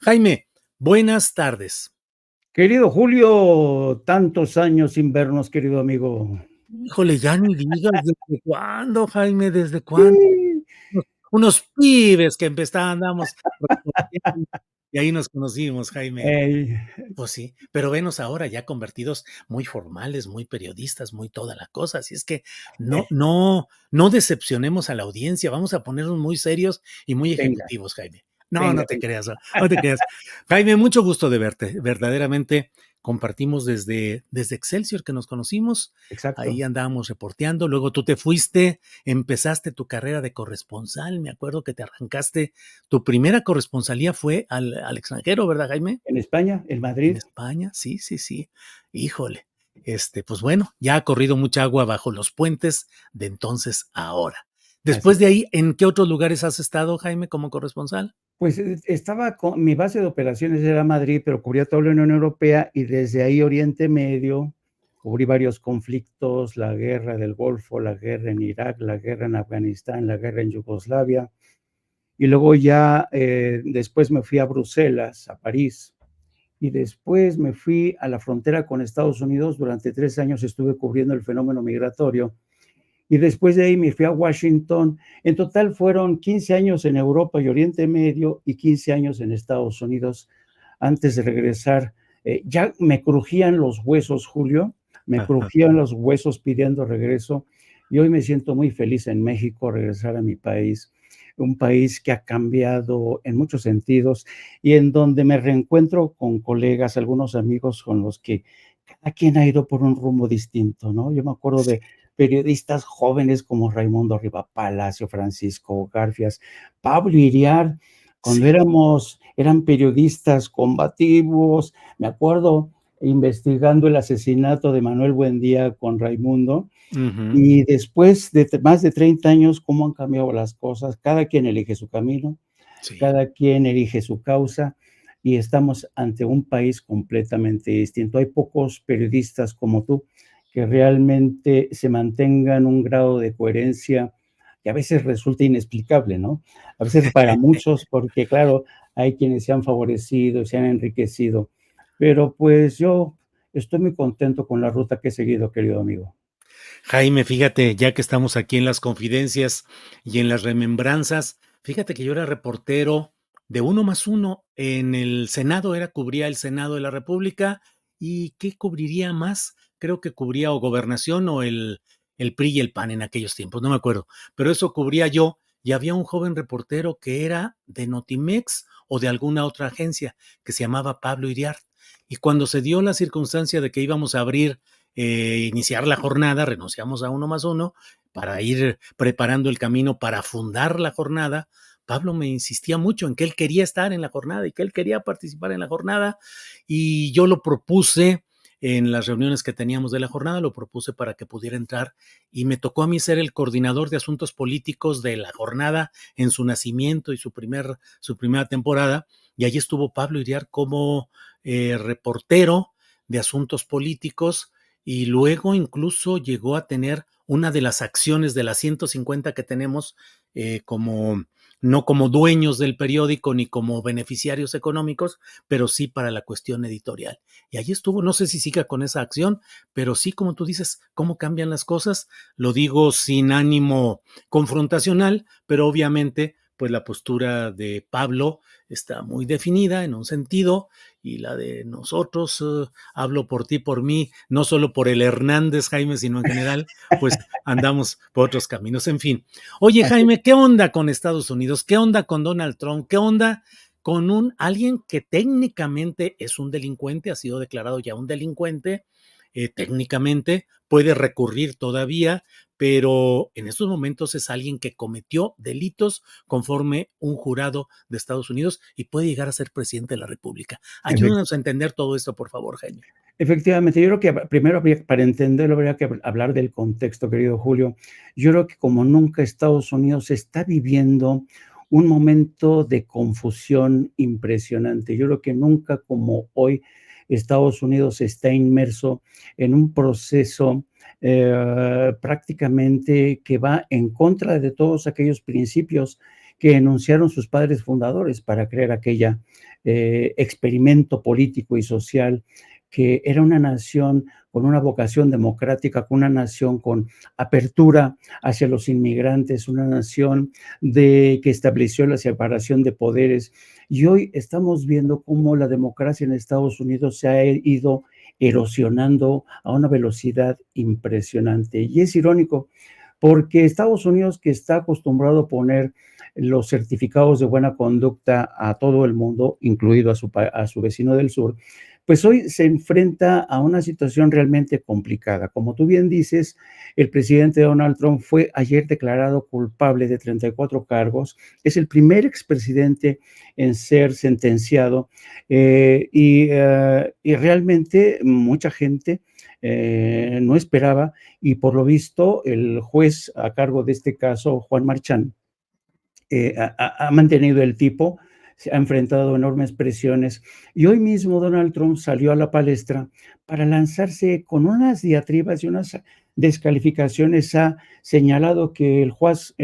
Jaime, buenas tardes. Querido Julio, tantos años sin vernos, querido amigo. Híjole, ya ni digas, ¿desde cuándo, Jaime? ¿Desde cuándo? Sí. Unos pibes que andábamos recorriendo y ahí nos conocimos, Jaime. Ey, Pues sí, pero venos ahora ya convertidos muy formales, muy periodistas, muy toda la cosa. Así es que no decepcionemos a la audiencia, vamos a ponernos muy serios y muy venga, ejecutivos, Jaime. No, venga, no te venga. creas, no te creas. Jaime, mucho gusto de verte. Verdaderamente compartimos desde Excelsior que nos conocimos, ahí Exacto. andábamos reporteando, luego tú te fuiste, empezaste tu carrera de corresponsal, me acuerdo que te arrancaste, tu primera corresponsalía fue al extranjero, ¿verdad, Jaime? En España, en En Madrid. España, sí, sí, sí. Híjole, pues bueno, ya ha corrido mucha agua bajo los puentes de entonces a ahora. Así Después de ahí, ¿en qué otros lugares has estado, Jaime, como corresponsal? pues, estaba con mi base de operaciones era Madrid, pero cubría toda la Unión Europea y desde ahí Oriente Medio, cubrí varios conflictos, la guerra del Golfo, la guerra en Irak, la guerra en Afganistán, la guerra en Yugoslavia. Y luego ya, después me fui a Bruselas, a París. Y después me fui a la frontera con Estados Unidos. Durante 3 años estuve cubriendo el fenómeno migratorio y después de ahí me fui a Washington. En total fueron 15 años en Europa y Oriente Medio y 15 años en Estados Unidos antes de regresar. Ya me crujían los huesos, Julio, me Ajá. crujían los huesos pidiendo regreso y hoy me siento muy feliz en México, regresar a mi país, un país que ha cambiado en muchos sentidos y en donde me reencuentro con colegas, algunos amigos con los que cada quien ha ido por un rumbo distinto, ¿no? Yo me acuerdo Sí, de periodistas jóvenes como Raimundo Riva Palacio, Francisco Garfias, Pablo Iriart, cuando sí. eran periodistas combativos. Me acuerdo investigando el asesinato de Manuel Buendía con Raimundo, Ujú. y después de más de 30 años, cómo han cambiado las cosas. Cada quien elige su camino, Sí. cada quien elige su causa y estamos ante un país completamente distinto. Hay pocos periodistas como tú que realmente se mantengan un grado de coherencia que a veces resulta inexplicable, ¿no? A veces para muchos, porque claro, hay quienes se han favorecido, se han enriquecido, pero pues yo estoy muy contento con la ruta que he seguido, querido amigo. Jaime, fíjate, ya que estamos aquí en las confidencias y en las remembranzas, fíjate que yo era reportero de Uno más Uno en el Senado, cubría el Senado de la República. ¿Y qué cubriría más? Creo que cubría o gobernación o el PRI y el PAN en aquellos tiempos, no me acuerdo, pero eso cubría yo y había un joven reportero que era de Notimex o de alguna otra agencia que se llamaba Pablo Iriart. Y cuando se dio la circunstancia de que íbamos a abrir iniciar la jornada, renunciamos a Uno más Uno para ir preparando el camino para fundar la jornada. Pablo me insistía mucho en que él quería estar en la jornada y que él quería participar en la jornada y yo lo propuse en las reuniones que teníamos de la jornada, lo propuse para que pudiera entrar y me tocó a mí ser el coordinador de asuntos políticos de la jornada en su nacimiento y su primera temporada y allí estuvo Pablo Iriar como reportero de asuntos políticos y luego incluso llegó a tener una de las acciones de las 150 que tenemos como no como dueños del periódico ni como beneficiarios económicos, pero sí para la cuestión editorial. Y allí estuvo, no sé si siga con esa acción, pero sí, como tú dices, cómo cambian las cosas. Lo digo sin ánimo confrontacional, pero obviamente, pues la postura de Pablo está muy definida en un sentido y la de nosotros, hablo por ti, por mí, no solo por el Hernández, Jaime, sino en general, pues andamos por otros caminos. En fin. Oye, Así Jaime, ¿qué onda con Estados Unidos? ¿Qué onda con Donald Trump? ¿Qué onda con alguien que técnicamente es un delincuente, ha sido declarado ya un delincuente, técnicamente puede recurrir todavía, pero en estos momentos es alguien que cometió delitos conforme un jurado de Estados Unidos y puede llegar a ser presidente de la República? efec Ayúdanos a entender todo esto, por favor, Jaime. efectivamente, yo creo que primero habría para entenderlo, habría que hablar del contexto, querido Julio. Yo creo que como nunca Estados Unidos está viviendo un momento de confusión impresionante. Yo creo que nunca como hoy Estados Unidos está inmerso en un proceso, prácticamente que va en contra de todos aquellos principios que enunciaron sus padres fundadores para crear aquella experimento político y social, que era una nación con una vocación democrática, con una nación con apertura hacia los inmigrantes, una nación que estableció la separación de poderes. Y hoy estamos viendo cómo la democracia en Estados Unidos se ha ido erosionando a una velocidad impresionante. Y es irónico, porque Estados Unidos, que está acostumbrado a poner los certificados de buena conducta a todo el mundo, incluido a su vecino del sur, pues hoy se enfrenta a una situación realmente complicada. Como tú bien dices, el presidente Donald Trump fue ayer declarado culpable de 34 cargos. Es el primer expresidente en ser sentenciado, y realmente mucha gente no esperaba, y por lo visto el juez a cargo de este caso, Juan Marchán, ha mantenido el tipo, se ha enfrentado a enormes presiones, y hoy mismo Donald Trump salió a la palestra para lanzarse con unas diatribas y unas descalificaciones. Ha señalado que el juez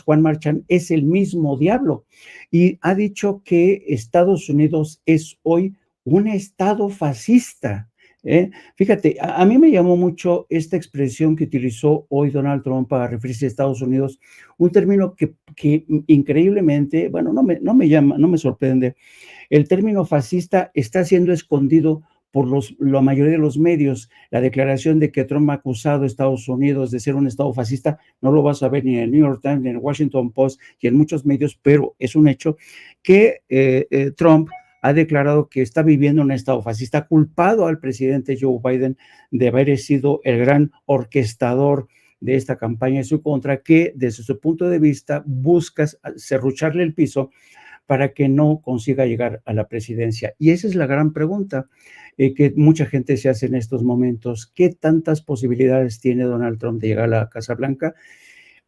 Juan Marchán es el mismo diablo, y ha dicho que Estados Unidos es hoy un estado fascista. Fíjate, a mí me llamó mucho esta expresión que utilizó hoy Donald Trump para referirse a Estados Unidos, un término que increíblemente, bueno, no me sorprende. El término fascista está siendo escondido por la mayoría de los medios. La declaración de que Trump ha acusado a Estados Unidos de ser un estado fascista no lo vas a ver ni en el New York Times, ni en el Washington Post y en muchos medios, pero es un hecho que Trump ha declarado que está viviendo un estado fascista, ha culpado al presidente Joe Biden de haber sido el gran orquestador de esta campaña en su contra, que desde su punto de vista busca serrucharle el piso para que no consiga llegar a la presidencia. Y esa es la gran pregunta que mucha gente se hace en estos momentos. ¿Qué tantas posibilidades tiene Donald Trump de llegar a la Casa Blanca?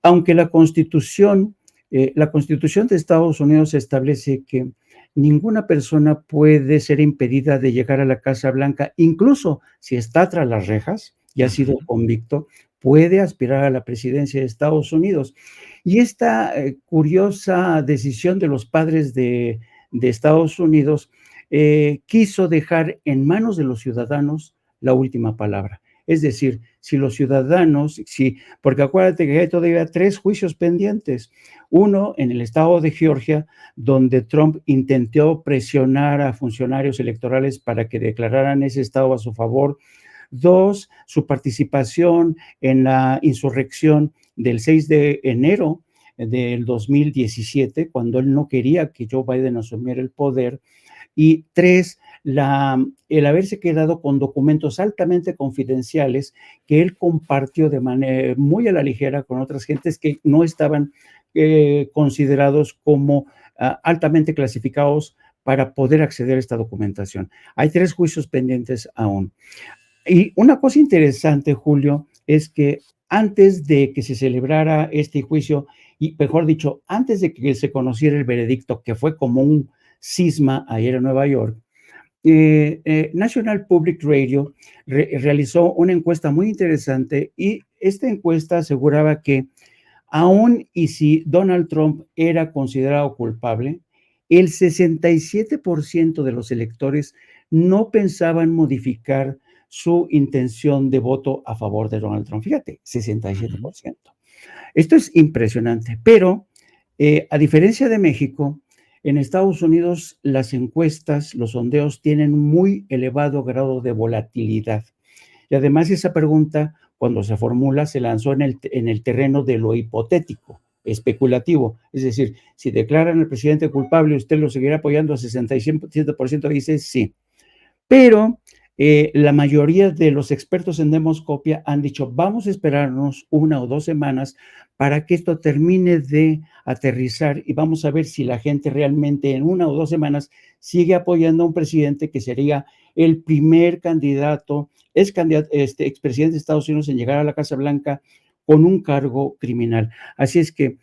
Aunque la Constitución de Estados Unidos establece que ninguna persona puede ser impedida de llegar a la Casa Blanca, incluso si está tras las rejas y ha sido Ujú. convicto, puede aspirar a la presidencia de Estados Unidos. Y esta curiosa decisión de los padres de Estados Unidos quiso dejar en manos de los ciudadanos la última palabra. Es decir, si los ciudadanos, porque acuérdate que hay todavía 3 juicios pendientes. Uno en el estado de Georgia, donde Trump intentó presionar a funcionarios electorales para que declararan ese estado a su favor. 2, su participación en la insurrección del 6 de enero del 2017, cuando él no quería que Joe Biden asumiera el poder. Y 3, el haberse quedado con documentos altamente confidenciales que él compartió de manera muy a la ligera con otras gentes que no estaban considerados como altamente clasificados para poder acceder a esta documentación. Hay 3 juicios pendientes aún. Y una cosa interesante, Julio, es que antes de que se celebrara este juicio, y mejor dicho, antes de que se conociera el veredicto, que fue como un cisma ayer en Nueva York, National Public Radio realizó una encuesta muy interesante, y esta encuesta aseguraba que aún y si Donald Trump era considerado culpable, el 67% de los electores no pensaban modificar su intención de voto a favor de Donald Trump. Fíjate, Ujú. 67%. Esto es impresionante, pero a diferencia de México, en Estados Unidos las encuestas, los sondeos tienen muy elevado grado de volatilidad. Y además esa pregunta, cuando se formula, se lanzó en el terreno de lo hipotético, especulativo. Es decir, si declaran al presidente culpable, ¿usted lo seguirá apoyando? A 67% dice sí. Pero la mayoría de los expertos en demoscopia han dicho, vamos a esperarnos 1 o 2 semanas para que esto termine de aterrizar, y vamos a ver si la gente realmente en 1 o 2 semanas sigue apoyando a un presidente que sería el primer candidato, expresidente de Estados Unidos en llegar a la Casa Blanca con un cargo criminal. Así es que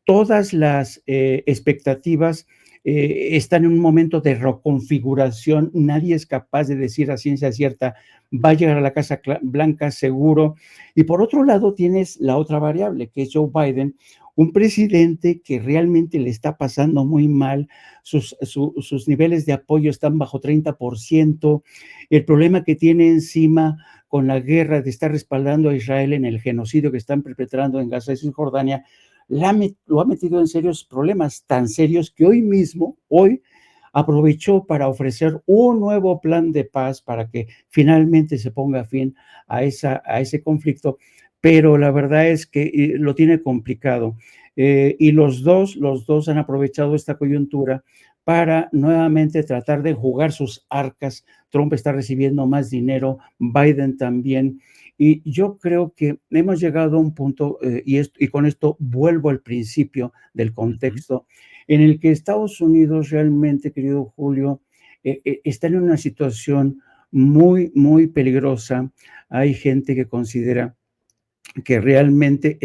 todas las expectativas están en un momento de reconfiguración. Nadie es capaz de decir a ciencia cierta, va a llegar a la Casa Blanca seguro. Y por otro lado, tienes la otra variable, que es Joe Biden, un presidente que realmente le está pasando muy mal, sus niveles de apoyo están bajo 30%, el problema que tiene encima con la guerra de estar respaldando a Israel en el genocidio que están perpetrando en Gaza y Cisjordania, lo ha metido en serios problemas, tan serios que hoy aprovechó para ofrecer un nuevo plan de paz para que finalmente se ponga fin a ese conflicto, pero la verdad es que lo tiene complicado. Y los dos han aprovechado esta coyuntura para nuevamente tratar de jugar sus arcas. Trump está recibiendo más dinero, Biden también. Y yo creo que hemos llegado a un punto, y con esto vuelvo al principio del Ujú. contexto, en el que Estados Unidos realmente, querido Julio, está en una situación muy, muy peligrosa. Hay gente que considera que realmente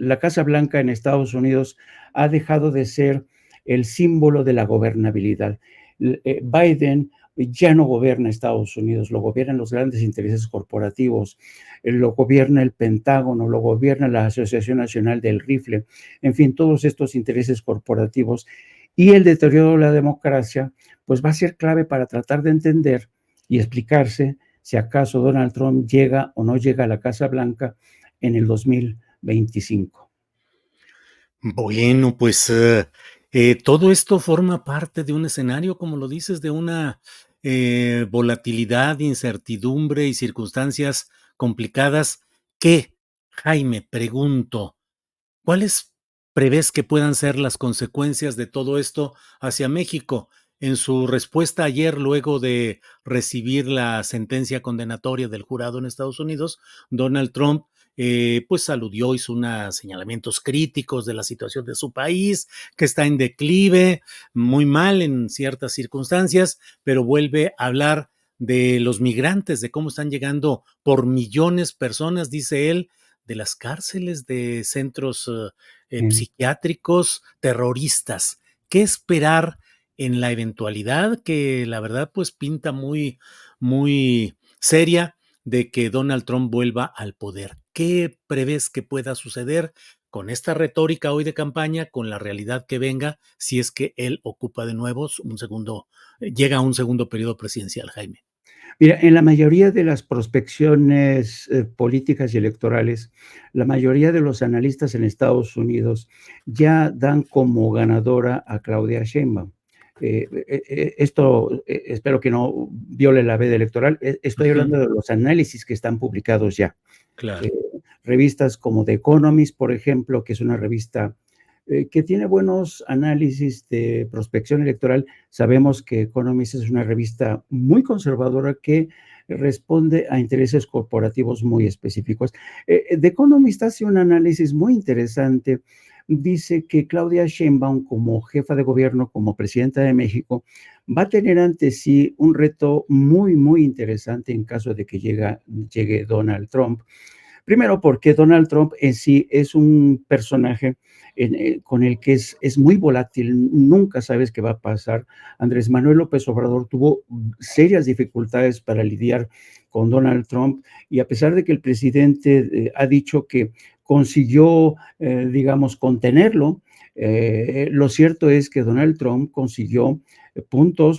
la Casa Blanca en Estados Unidos ha dejado de ser el símbolo de la gobernabilidad. Biden ya no gobierna Estados Unidos, lo gobiernan los grandes intereses corporativos, lo gobierna el Pentágono, lo gobierna la Asociación Nacional del Rifle, en fin, todos estos intereses corporativos. Y el deterioro de la democracia, pues va a ser clave para tratar de entender y explicarse si acaso Donald Trump llega o no llega a la Casa Blanca en el 2025. Bueno, pues, todo esto forma parte de un escenario, como lo dices, de una, volatilidad, incertidumbre y circunstancias complicadas que, Jaime, pregunto, ¿cuáles prevés que puedan ser las consecuencias de todo esto hacia México? En su respuesta ayer, luego de recibir la sentencia condenatoria del jurado en Estados Unidos, Donald Trump, pues aludió, hizo unos señalamientos críticos de la situación de su país, que está en declive, muy mal en ciertas circunstancias, pero vuelve a hablar de los migrantes, de cómo están llegando por millones personas, dice él, de las cárceles, de centros psiquiátricos, terroristas. ¿Qué esperar en la eventualidad que la verdad pues pinta muy, muy seria de que Donald Trump vuelva al poder? ¿Qué prevés que pueda suceder con esta retórica hoy de campaña, con la realidad que venga, si es que él ocupa de nuevo un segundo, llega a un segundo periodo presidencial, Jaime? Mira, en la mayoría de las prospecciones políticas y electorales, la mayoría de los analistas en Estados Unidos ya dan como ganadora a Claudia Sheinbaum. Esto espero que no viole la veda electoral. Estoy Ujú, hablando de los análisis que están publicados ya. claro. eh, Revistas como The Economist, por ejemplo, que es una revista que tiene buenos análisis de prospección electoral. Sabemos que Economist es una revista muy conservadora que responde a intereses corporativos muy específicos. The Economist hace un análisis muy interesante. Dice que Claudia Sheinbaum, como jefa de gobierno, como presidenta de México, va a tener ante sí un reto muy, muy interesante en caso de que llegue Donald Trump. Primero, porque Donald Trump en sí es un personaje con el que es muy volátil, nunca sabes qué va a pasar. Andrés Manuel López Obrador tuvo serias dificultades para lidiar con Donald Trump, y a pesar de que el presidente ha dicho que consiguió, digamos, contenerlo, lo cierto es que Donald Trump consiguió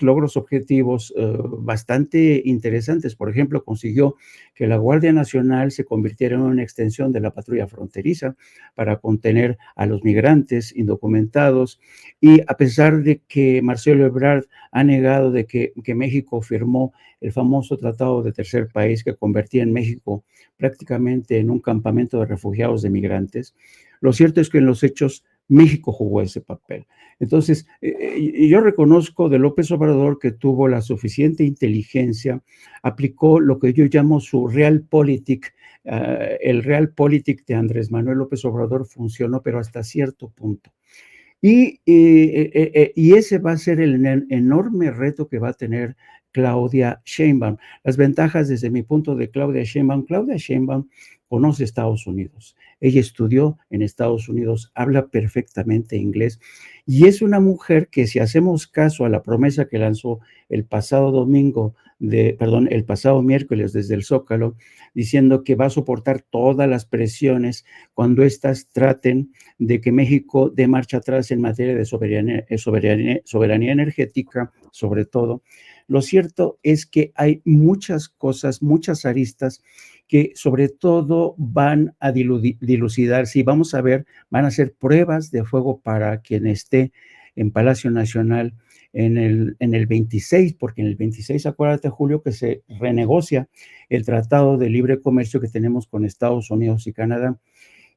logros objetivos bastante interesantes. Por ejemplo, consiguió que la Guardia Nacional se convirtiera en una extensión de la patrulla fronteriza para contener a los migrantes indocumentados. Y a pesar de que Marcelo Ebrard ha negado de que México firmó el famoso Tratado de Tercer País que convertía en México prácticamente en un campamento de refugiados de migrantes, lo cierto es que en los hechos México jugó ese papel. Entonces, yo reconozco de López Obrador que tuvo la suficiente inteligencia, aplicó lo que yo llamo su realpolitik. El realpolitik de Andrés Manuel López Obrador funcionó, pero hasta cierto punto. Y ese va a ser el enorme reto que va a tener Claudia Sheinbaum. Las ventajas desde mi punto de Claudia Sheinbaum conoce Estados Unidos. Ella estudió en Estados Unidos, habla perfectamente inglés y es una mujer que, si hacemos caso a la promesa que lanzó el pasado domingo, el pasado miércoles desde el Zócalo, diciendo que va a soportar todas las presiones cuando éstas traten de que México dé marcha atrás en materia de soberanía energética, sobre todo. Lo cierto es que hay muchas cosas, muchas aristas que sobre todo van a dilucidarse y vamos a ver, van a ser pruebas de fuego para quien esté en Palacio Nacional en el 26, porque en el 26, acuérdate, Julio, que se renegocia el Tratado de Libre Comercio que tenemos con Estados Unidos y Canadá.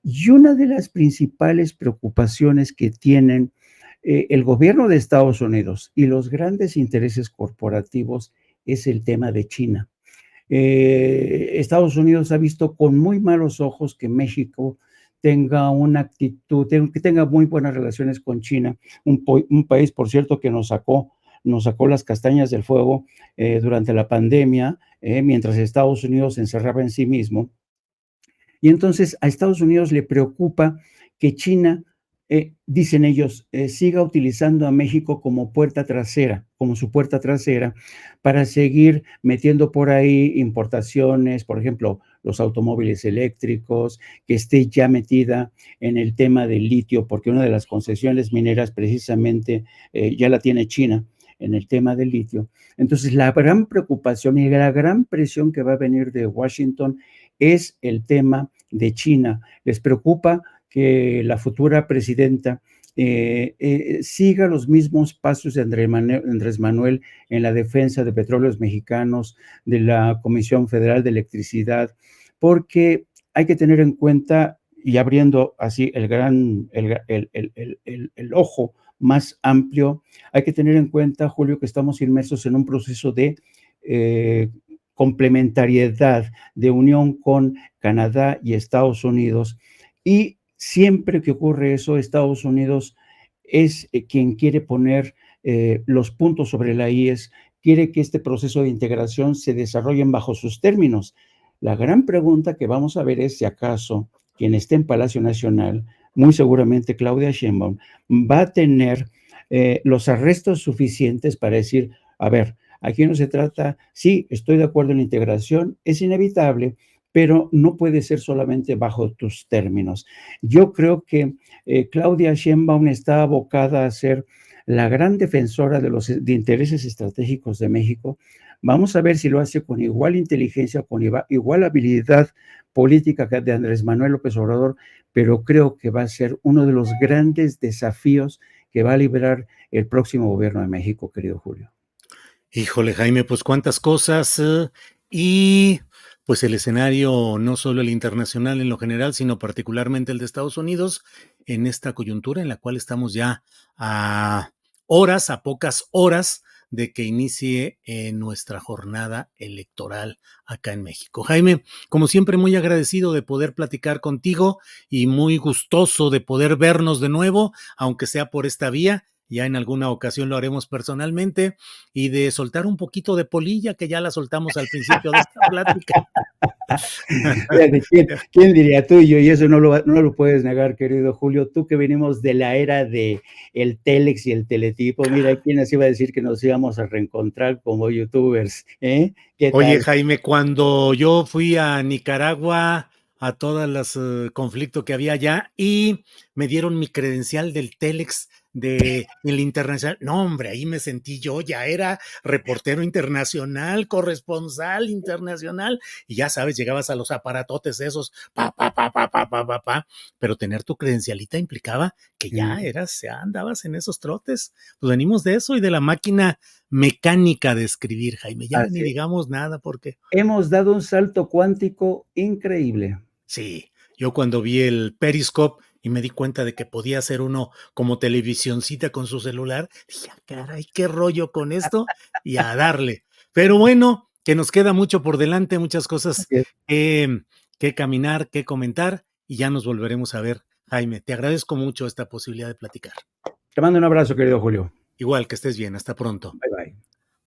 Y una de las principales preocupaciones que tienen el gobierno de Estados Unidos y los grandes intereses corporativos es el tema de China. Estados Unidos ha visto con muy malos ojos que México tenga una actitud, que tenga muy buenas relaciones con China, un país, por cierto, que nos sacó las castañas del fuego durante la pandemia, mientras Estados Unidos se encerraba en sí mismo. Y entonces a Estados Unidos le preocupa que China, dicen ellos, siga utilizando a México como puerta trasera, como su puerta trasera, para seguir metiendo por ahí importaciones, por ejemplo, los automóviles eléctricos, que esté ya metida en el tema del litio, porque una de las concesiones mineras precisamente ya la tiene China en el tema del litio. Entonces, la gran preocupación y la gran presión que va a venir de Washington es el tema de China. Les preocupa que la futura presidenta siga los mismos pasos de Andrés Manuel en la defensa de petróleos mexicanos, de la Comisión Federal de Electricidad, porque hay que tener en cuenta, y abriendo así el ojo más amplio, hay que tener en cuenta, Julio, que estamos inmersos en un proceso de complementariedad, de unión con Canadá y Estados Unidos. Y siempre que ocurre eso, Estados Unidos es quien quiere poner los puntos sobre la IES, quiere que este proceso de integración se desarrolle bajo sus términos. La gran pregunta que vamos a ver es si acaso quien esté en Palacio Nacional, muy seguramente Claudia Sheinbaum, va a tener los arrestos suficientes para decir, a ver, aquí no se trata, sí, estoy de acuerdo en la integración, es inevitable, pero no puede ser solamente bajo tus términos. Yo creo que Claudia Sheinbaum está abocada a ser la gran defensora de intereses estratégicos de México. Vamos a ver si lo hace con igual inteligencia, con igual habilidad política que de Andrés Manuel López Obrador, pero creo que va a ser uno de los grandes desafíos que va a liberar el próximo gobierno de México, querido Julio. Híjole, Jaime, pues cuántas cosas, y pues el escenario, no solo el internacional en lo general, sino particularmente el de Estados Unidos, en esta coyuntura en la cual estamos ya a horas, a pocas horas de que inicie nuestra jornada electoral acá en México. Jaime, como siempre, muy agradecido de poder platicar contigo y muy gustoso de poder vernos de nuevo, aunque sea por esta vía. Ya en alguna ocasión lo haremos personalmente, y de soltar un poquito de polilla, que ya la soltamos al principio de esta plática. Fíjate, ¿quién diría tú y yo? Y eso no lo puedes negar, querido Julio. Tú que venimos de la era de el Telex y el Teletipo, mira, ¿quién nos iba a decir que nos íbamos a reencontrar como youtubers? ¿Eh? ¿Qué Oye, tal? Jaime, cuando yo fui a Nicaragua a todos los conflictos que había allá y me dieron mi credencial del Telex de el internacional, no, hombre, ahí me sentí yo, ya era reportero internacional, corresponsal internacional, y ya sabes, llegabas a los aparatotes esos, pero tener tu credencialita implicaba que ya andabas en esos trotes. Pues venimos de eso y de la máquina mecánica de escribir, Jaime. Ya ni Así. digamos nada porque Hemos dado un salto cuántico increíble. sí, yo cuando vi el Periscope y me di cuenta de que podía hacer uno como televisioncita con su celular, dije, "Ah, caray, qué rollo con esto", y a darle. Pero bueno, que nos queda mucho por delante, muchas cosas Así es. que caminar, que comentar, y ya nos volveremos a ver, Jaime. Te agradezco mucho esta posibilidad de platicar. Te mando un abrazo, querido Julio. Igual, que estés bien, hasta pronto. Bye bye.